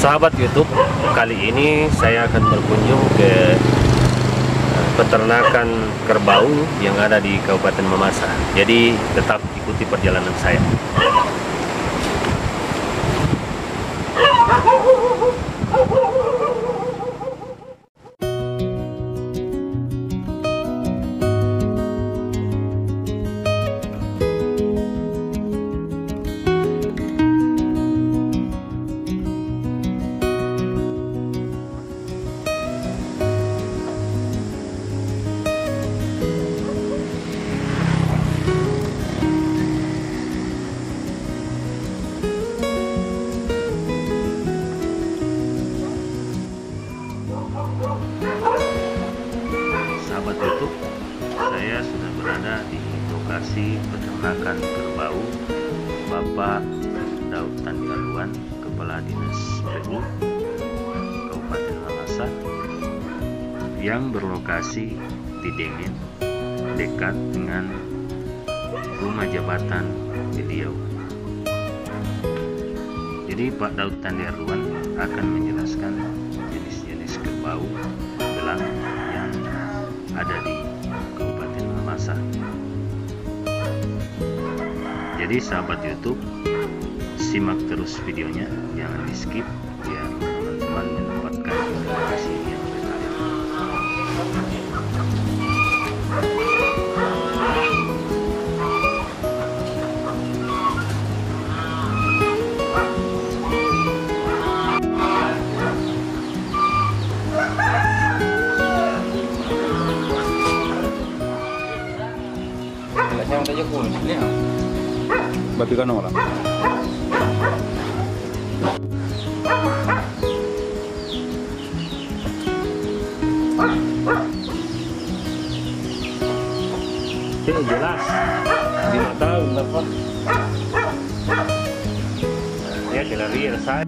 Sahabat YouTube, kali ini saya akan berkunjung ke peternakan kerbau yang ada di Kabupaten Mamasa. Jadi tetap ikuti perjalanan saya. Sahabat YouTube, saya sudah berada di lokasi peternakan kerbau Bapak Daud Tandialuan, Kepala Dinas PU Kabupaten Mamasa, yang berlokasi di Dengen, dekat dengan rumah jabatan beliau. Jadi Pak Daud Tandialuan akan menjelaskan jenis-jenis kerbau belang yang ada di Kabupaten Mamasa. Jadi sahabat YouTube, simak terus videonya, jangan di skip biar teman-teman mendapatkan informasi yang benar. Babi kan orang. Ini jelas 5 tahun apa? Dia tidak real saya.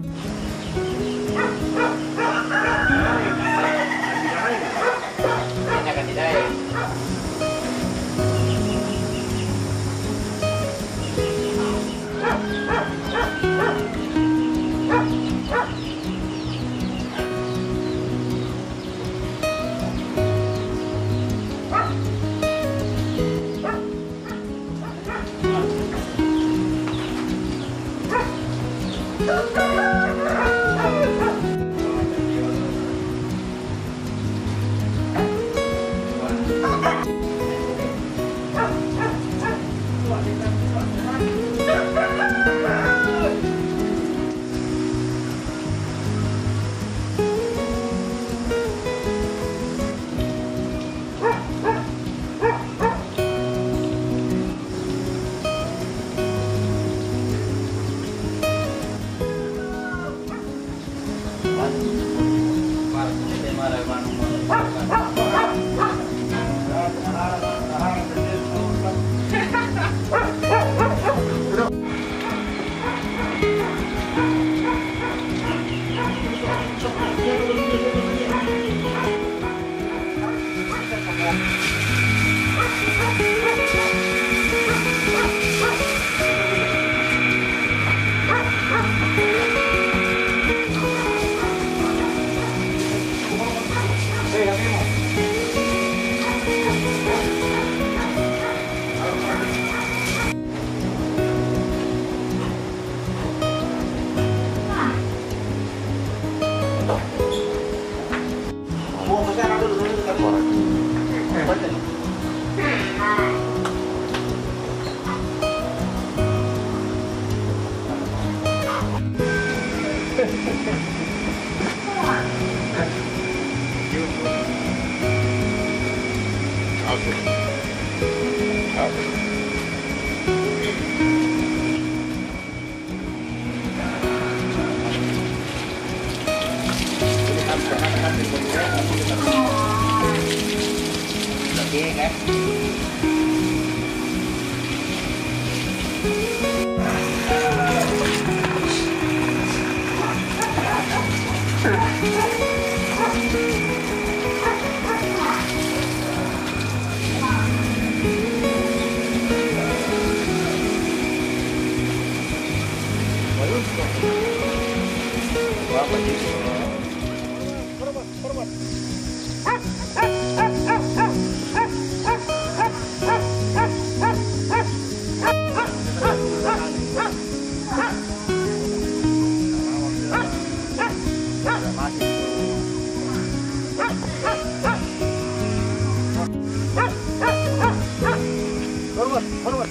Hormat.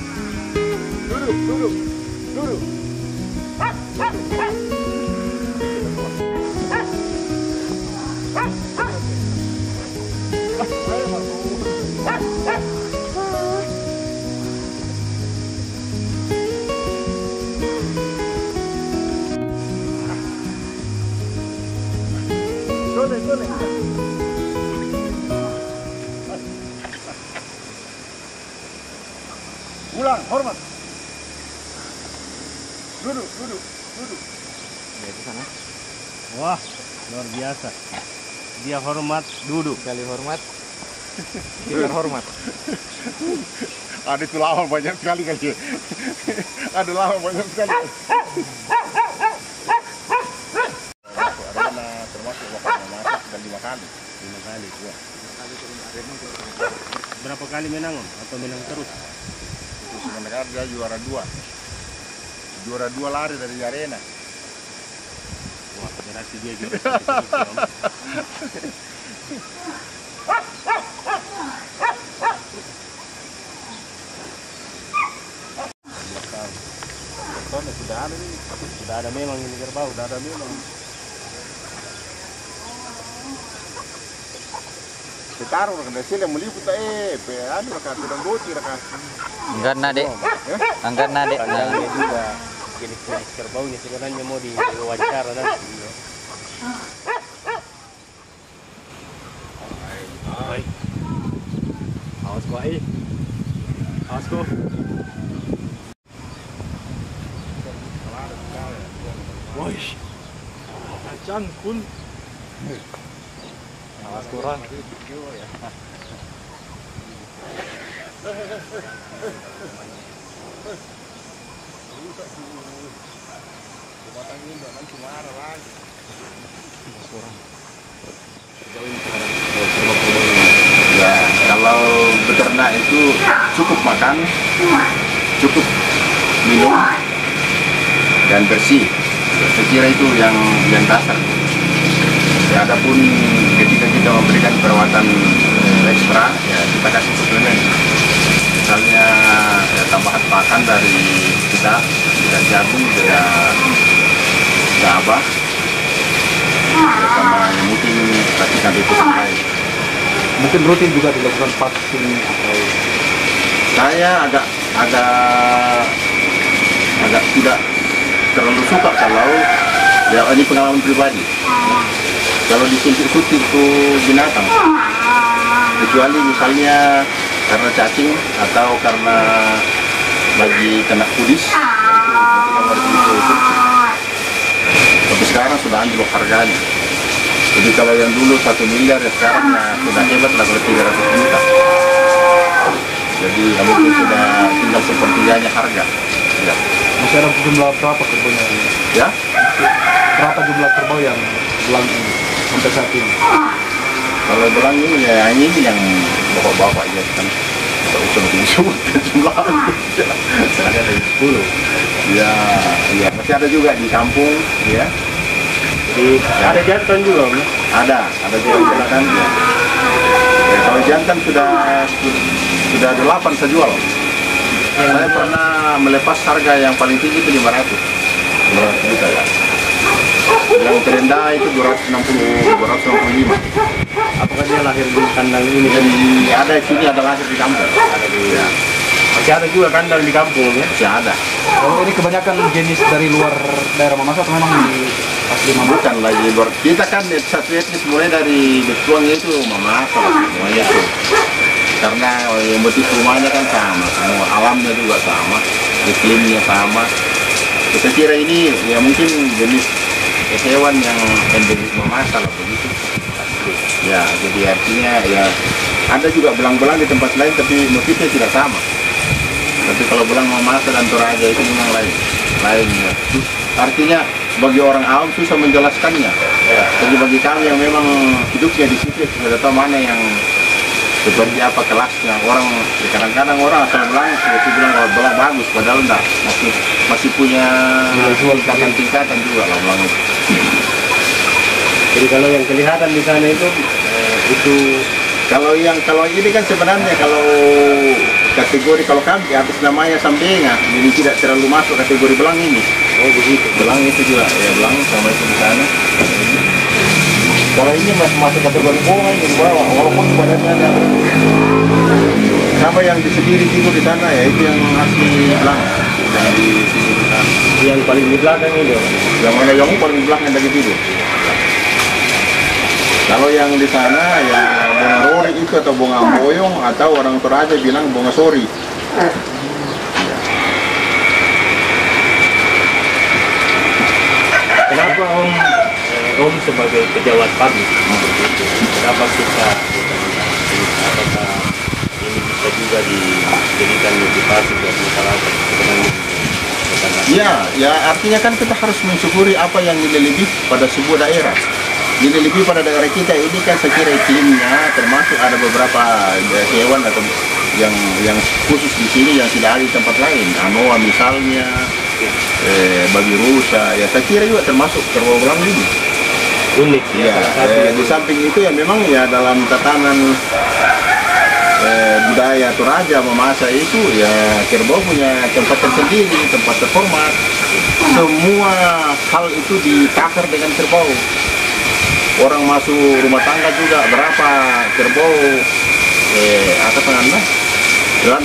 Duduk. Boleh. Ulang, hormat. Duduk. Ya, di sana. Wah, luar biasa. Dia hormat, duduk. Kali hormat. Kita hormat. Ada itu lama banyak sekali kali. Ada lama banyak sekali. Arena termasuk lokasi memasak dan 5 kali. 5 kali. Ya. Berapa kali menang Om? Atau menang terus? Itu sebenarnya dia juara 2. Juara 2 lari dari arena. Wah, berarti dia juara terus, Om. Sudah ada nih. Sudah ada memang ini kerbau. Sudah ada memang. Sekarang orang dari sini meliput anu raka sedang goti raka. Angkat nade. Angkat nade. Pandangannya juga jenis kerbaunya sebenarnya mau diwawancara nanti. Baik. Awas kau Awas kau. Woi. Kacang pun. Awas kurang. Ya, kalau beternak itu cukup makan, cukup minum, dan bersih. Saya kira itu yang dasar. Ya, adapun ketika kita memberikan perawatan ekstra, ya kita kasih suplemen. Misalnya ya, tambahan pakan dari kita jagung, kita gabah, ya, sama yang mungkin racikan itu lain. Mungkin rutin juga dilakukan vaksin atau Saya agak tidak terlalu suka kalau ya ini pengalaman pribadi. Kalau disuntik-suntik itu binatang, kecuali misalnya karena cacing atau karena lagi kena kudis, itu harus disuntik. Tapi sekarang sudah anjlok harganya. Jadi kalau yang dulu 1 miliar, ya sekarang sudah hebat lah kalau 300 juta. Jadi mungkin sudah tinggal sepertiganya harga. Ya. masih ada jumlah berapa kerbaunya? Ya? Berapa jumlah kerbau yang belang ini sampai saat ini? Kalau belang ini ya ini yang bapak-bapak aja kan. Tidak usah disebutkan jumlahnya. Ada dari 10. Ya, masih ada juga di kampung, ya. Jadi ada jantan juga Om. Ada juga jantan ya. Ya, kalau jantan sudah 8 saya jual. Saya pernah melepas harga yang paling tinggi itu 500 juta ya. Yang terendah itu 265. Apakah dia lahir di kandang ini? Jadi ada di sini, ada lahir di kampung. Ya. Masih ada juga kandang di kampung ya? Masih ada. Kalau ini kebanyakan jenis dari luar daerah Mamasa atau memang di asli Mamasa? Bukan lagi luar. Kita kan satu etnis mulai dari Betuang itu Mamasa semuanya itu. Karena yang motif rumahnya kan sama, semua alamnya juga sama, iklimnya sama. Kita kira ini ya mungkin jenis hewan yang endemik Mamasa lah begitu. Ya, jadi artinya ya ada juga belang-belang di tempat lain tapi motifnya tidak sama. Tapi kalau belang Mamasa dan Toraja itu memang lain ya. Artinya bagi orang awam susah menjelaskannya. Jadi bagi kami yang memang hidupnya di situ sudah tahu mana yang seperti apa kelasnya. Orang kadang-kadang orang asal belang seperti bilang kalau belang bagus, padahal enggak, masih punya tingkatan juga lah belang itu. Jadi kalau yang kelihatan di sana itu kalau ini kan sebenarnya kalau kategori kalau kami atas namanya sambenga, jadi tidak terlalu masuk kategori belang ini. oh begitu. Belang itu juga ya belang sama itu di sana. Kalau ini masuk kategori bunga ini di bawah, walaupun badannya ada sama yang di sendiri tidur di sana ya itu yang asli belang yang di sini di sana. Yang paling di belakang ini. Yang mana yang paling belakang lagi tidur. Kalau yang di sana ya bunga rori itu atau bunga boyong atau orang Toraja bilang bunga sori. Kenapa Om sebagai pejabat publik kenapa kita apakah ini bisa juga dijadikan motivasi buat masyarakat sebenarnya? Ya artinya kan kita harus mensyukuri apa yang nilai lebih pada sebuah daerah. Nilai lebih pada daerah kita ini kan saya kira iklimnya, termasuk ada beberapa hewan atau yang khusus di sini yang tidak ada di tempat lain. Anoa misalnya, babi rusa, ya saya kira juga termasuk kerbau belang ini. Unik ya. Di samping itu ya memang ya dalam tatanan budaya Toraja Mamasa itu ya kerbau punya tempat tersendiri, tempat terhormat. Semua hal itu ditakar dengan kerbau. Orang masuk rumah tangga juga berapa kerbau apa namanya?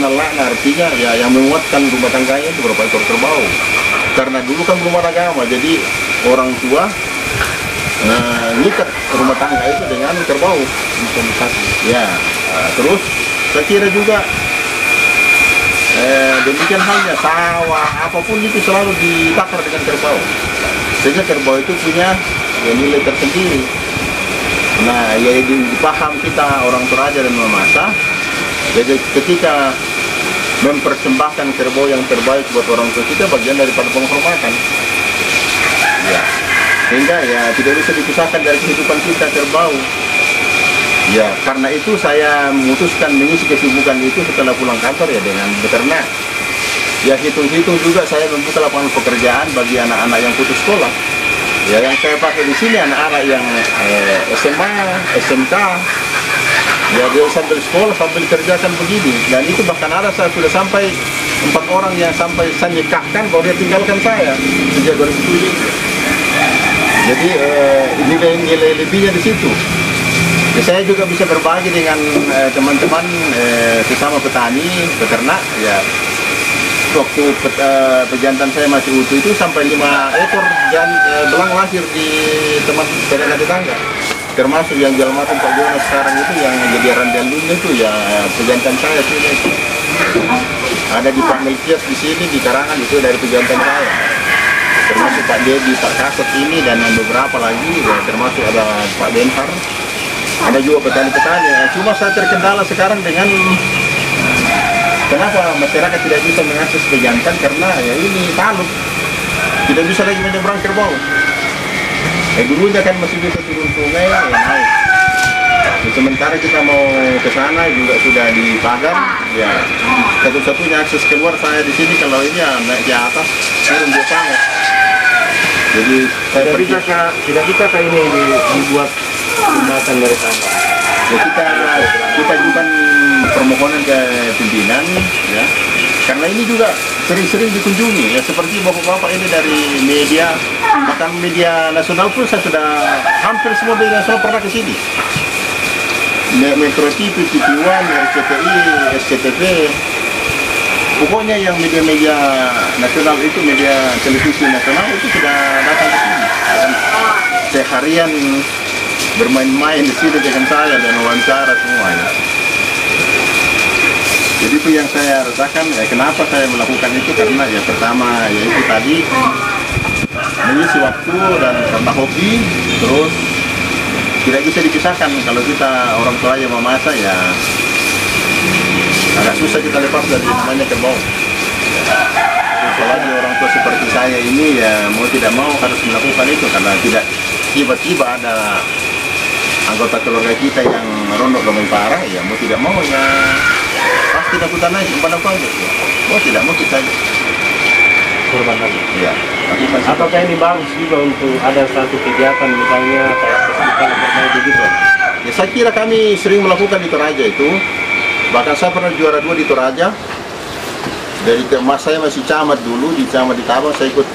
Lana artinya ya yang menguatkan rumah tangganya itu berapa ekor kerbau. Karena dulu kan belum ada agama, jadi orang tua ngikat rumah tangga itu dengan kerbau. Ya, terus saya kira juga demikian halnya sawah apapun itu selalu ditakar dengan kerbau. Sehingga kerbau itu punya nilai tersendiri. Nah, ya dipaham kita orang Toraja dan Mamasa. Jadi ketika mempersembahkan kerbau yang terbaik buat orang tua kita bagian daripada penghormatan. Ya, sehingga ya tidak bisa dipisahkan dari kehidupan kita kerbau. Ya, karena itu saya memutuskan mengisi kesibukan itu setelah pulang kantor ya dengan beternak. Ya hitung-hitung juga saya membuka lapangan pekerjaan bagi anak-anak yang putus sekolah. Ya yang saya pakai di sini anak-anak yang SMA, SMK, ya dia sambil sekolah sambil kerjakan begini. Dan itu bahkan ada saya sudah sampai 4 orang yang sampai saya nikahkan baru dia tinggalkan saya sejak 2007. Jadi nilai lebihnya di situ. Ya, saya juga bisa berbagi dengan teman-teman sesama petani, peternak. Ya waktu pejantan saya masih utuh itu sampai 5 ekor belang lahir di tempat tetangga. Termasuk yang jual makan Pak Jonas sekarang itu yang jadi randelunnya itu ya pejantan saya sini itu. Ada di Pak Melkias di sini di Karangan itu dari pejantan saya. Termasuk Pak Dedi, Pak Kasat ini dan beberapa lagi ya, termasuk ada Pak Benhar. Ada juga petani-petani. Ya. Cuma saya terkendala sekarang dengan kenapa masyarakat tidak bisa mengakses pejantan karena ya ini talut. Tidak bisa lagi menyeberang kerbau. Dulunya kan masih bisa turun sungai ya naik. Sementara kita mau ke sana juga sudah dipagar. Ya satu-satunya akses keluar saya di sini kalau ini ya naik di atas turun di sana. Jadi tidak bisa kayak ini dibuat jembatan dari sana. Ya, kita juga permohonan ke pimpinan ya karena ini juga sering-sering dikunjungi ya seperti bapak-bapak ini dari media bahkan media nasional pun saya sudah hampir semua media nasional pernah ke sini. Metro TV, TV One, RCTI, SCTV, pokoknya yang media-media nasional itu media televisi nasional itu sudah datang ke sini. Seharian bermain-main di sini dengan saya dan wawancara semuanya. Jadi itu yang saya rasakan, ya kenapa saya melakukan itu karena ya pertama yaitu tadi mengisi waktu dan karena hobi, terus tidak bisa dipisahkan kalau kita orang tua yang memasak ya agak susah kita lepas dari namanya kerbau. apalagi orang tua seperti saya ini ya mau tidak mau harus melakukan itu, karena tidak tiba-tiba ada anggota keluarga kita yang rontok lumayan parah, ya mau tidak mau ya pasti lakukan aja umpan apa aja ya. Mau tidak mau kita korban lagi. ya lakukan. Apakah ini bagus juga untuk ada satu kegiatan misalnya kayak festival bermain begitu? Ya saya kira kami sering melakukan di Toraja itu, bahkan saya pernah juara 2 di Toraja. Dari saya masih camat dulu, di camat di Tabang saya ikut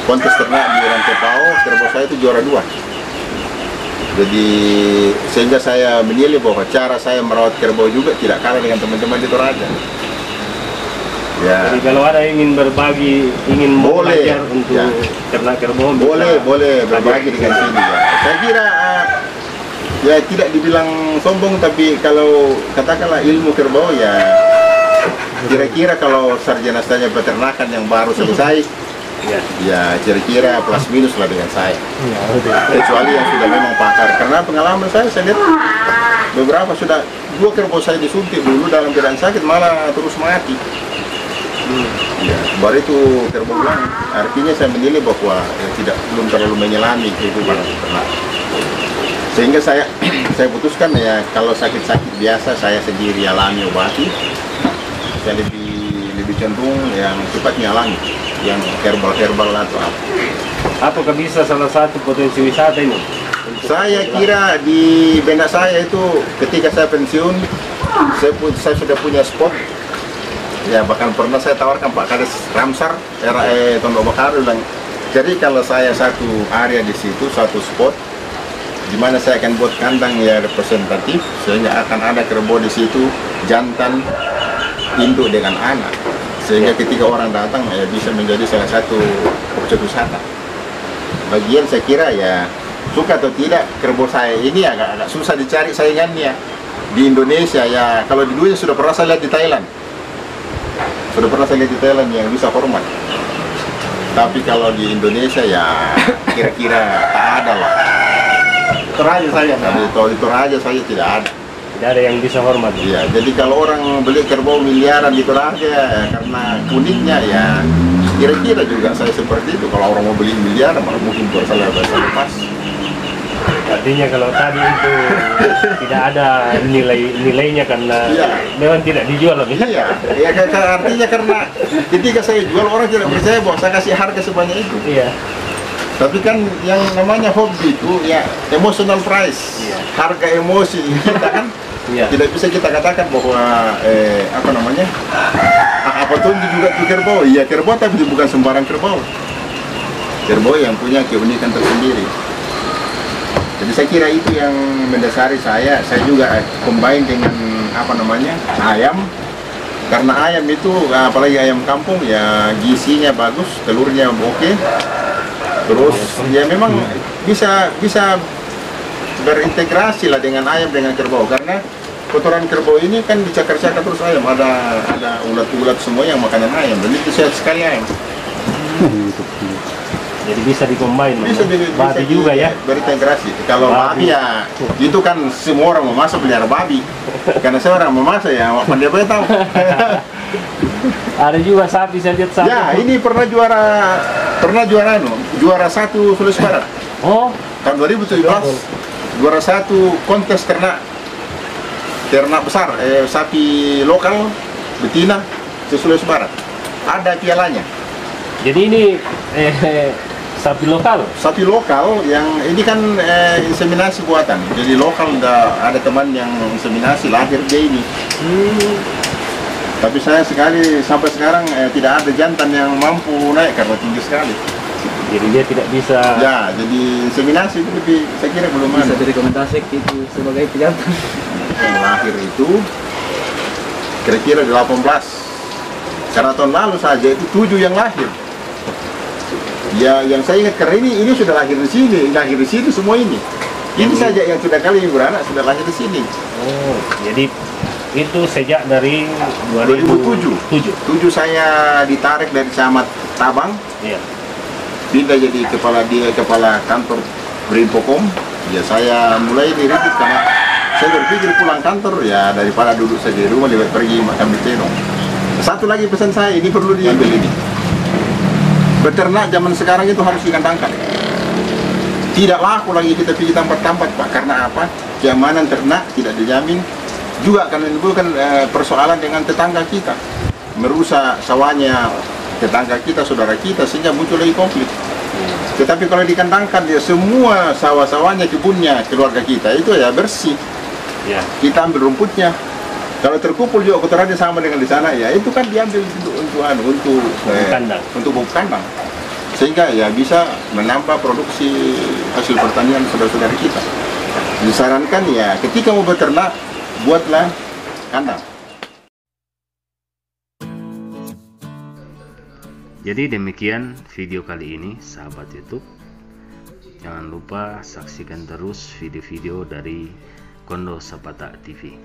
kontes ternak di Rantai Pao, kerbau saya itu juara 2. Jadi sehingga saya menilai bahwa cara saya merawat kerbau juga tidak kalah dengan teman-teman di Toraja. Ya. Jadi kalau ada yang ingin berbagi, ingin Boleh, belajar untuk ya. ternak kerbau, Boleh berbagi dengan sini ya. Saya kira ya tidak dibilang sombong, tapi kalau katakanlah ilmu kerbau ya kira-kira kalau sarjana peternakan yang baru selesai ya kira-kira plus minus lah dengan saya. Kecuali yang sudah memang pakar, karena pengalaman saya lihat beberapa sudah 2 kerbau saya disuntik dulu dalam keadaan sakit malah terus mati. Ya, baru itu kerbau bilang, artinya saya menilai bahwa belum terlalu menyelami kehidupan peternak. Sehingga saya putuskan ya kalau sakit-sakit biasa saya sendiri alami obati. Saya lebih cenderung yang cepatnya alami, yang herbal atau apa. apakah bisa salah satu potensi wisata ini? Saya kira di benak saya itu ketika saya pensiun, saya sudah punya spot. Ya bahkan pernah saya tawarkan Pak Kades Ramsar, Tondo Bakar bilang, jadi kalau saya satu area di situ, satu spot, di mana saya akan buat kandang ya representatif, sehingga akan ada kerbau di situ, jantan, induk dengan anak, sehingga ketika orang datang ya bisa menjadi salah satu objek wisata. Bagian saya kira ya suka atau tidak kerbau saya ini agak susah dicari saingannya di Indonesia ya. Kalau di dunia sudah pernah saya lihat di Thailand, yang bisa hormat. Tapi kalau di Indonesia ya kira-kira tak ada lah. Toraja saja. Tapi kalau di Toraja saya tidak ada. Tidak ada yang bisa hormat. Iya, jadi kalau orang beli kerbau miliaran di Toraja ya, karena uniknya ya kira-kira juga saya seperti itu. Kalau orang mau beli miliaran malah mungkin buat saya lepas. Artinya kalau tadi itu tidak ada nilainya karena memang tidak dijual lebih. Iya, ya artinya karena ketika saya jual orang tidak percaya bahwa saya kasih harga sebanyak itu. Iya. Tapi kan yang namanya hobi itu ya emotional price, harga emosi kita kan. Tidak bisa kita katakan bahwa apa tuh juga tuh kerbau. Iya kerbau, tapi bukan sembarang kerbau. Kerbau yang punya keunikan tersendiri. Jadi saya kira itu yang mendasari saya. Saya juga combine dengan ayam. Karena ayam itu apalagi ayam kampung ya gizinya bagus, telurnya oke. Terus ya memang bisa berintegrasi lah dengan ayam dengan kerbau, karena kotoran kerbau ini kan dicakar-cakar terus ayam, ada ulat-ulat semua yang makanan ayam, dan itu sehat sekali ayam. Jadi bisa dikombin, babi juga ya berintegrasi. Kalau babi ya itu kan semua orang mau masuk pelihara babi, karena saya orang mau masuk ya pandai tahu. Ada juga sapi, saya lihat sapi. Ya ini pernah juara 1 Sulawesi Barat. Oh, tahun 2017 juara 1 kontes ternak besar, sapi lokal betina di Sulawesi Barat. Ada pialanya. Jadi ini sapi lokal yang ini kan inseminasi buatan. Jadi lokal ada teman yang inseminasi lahir dia ini. Tapi saya sampai sekarang tidak ada jantan yang mampu naik karena tinggi sekali. Jadi dia tidak bisa. Ya, jadi inseminasi itu saya kira belum Bisa ada. direkomendasi itu sebagai pejantan. Yang lahir itu kira-kira 18. Karena tahun lalu saja itu 7 yang lahir. Ya, yang saya ingat karena ini sudah lahir di sini semua ini. Ini saja yang sudah kali beranak sudah lahir di sini. Oh, jadi itu sejak dari 2007 saya ditarik dari camat Tabang. Iya. Pindah jadi kepala kantor Brimpokom. Ya saya mulai diridit karena saya berpikir pulang kantor ya daripada duduk saja di rumah lebih pergi makan di tenong. Satu lagi pesan saya, ini perlu diambil ini. Beternak zaman sekarang itu harus dikandangkan. Tidak laku lagi kita pergi tempat-tempat, Pak. Karena apa? Keamanan ternak tidak dijamin. Juga akan menimbulkan persoalan dengan tetangga kita. Merusak sawahnya tetangga kita, saudara kita, sehingga muncul lagi konflik. Tetapi kalau dikandangkan, ya semua sawah-sawahnya, kebunnya, keluarga kita itu ya bersih. Ya. Kita ambil rumputnya. Kalau terkumpul juga kotorannya sama dengan di sana, ya itu kan diambil untuk bubuk kandang, sehingga ya bisa menambah produksi hasil pertanian saudara-saudara kita. Disarankan ya ketika mau beternak, buatlah kandang. Jadi demikian video kali ini, sahabat YouTube. Jangan lupa saksikan terus video-video dari Kondo Sapata TV.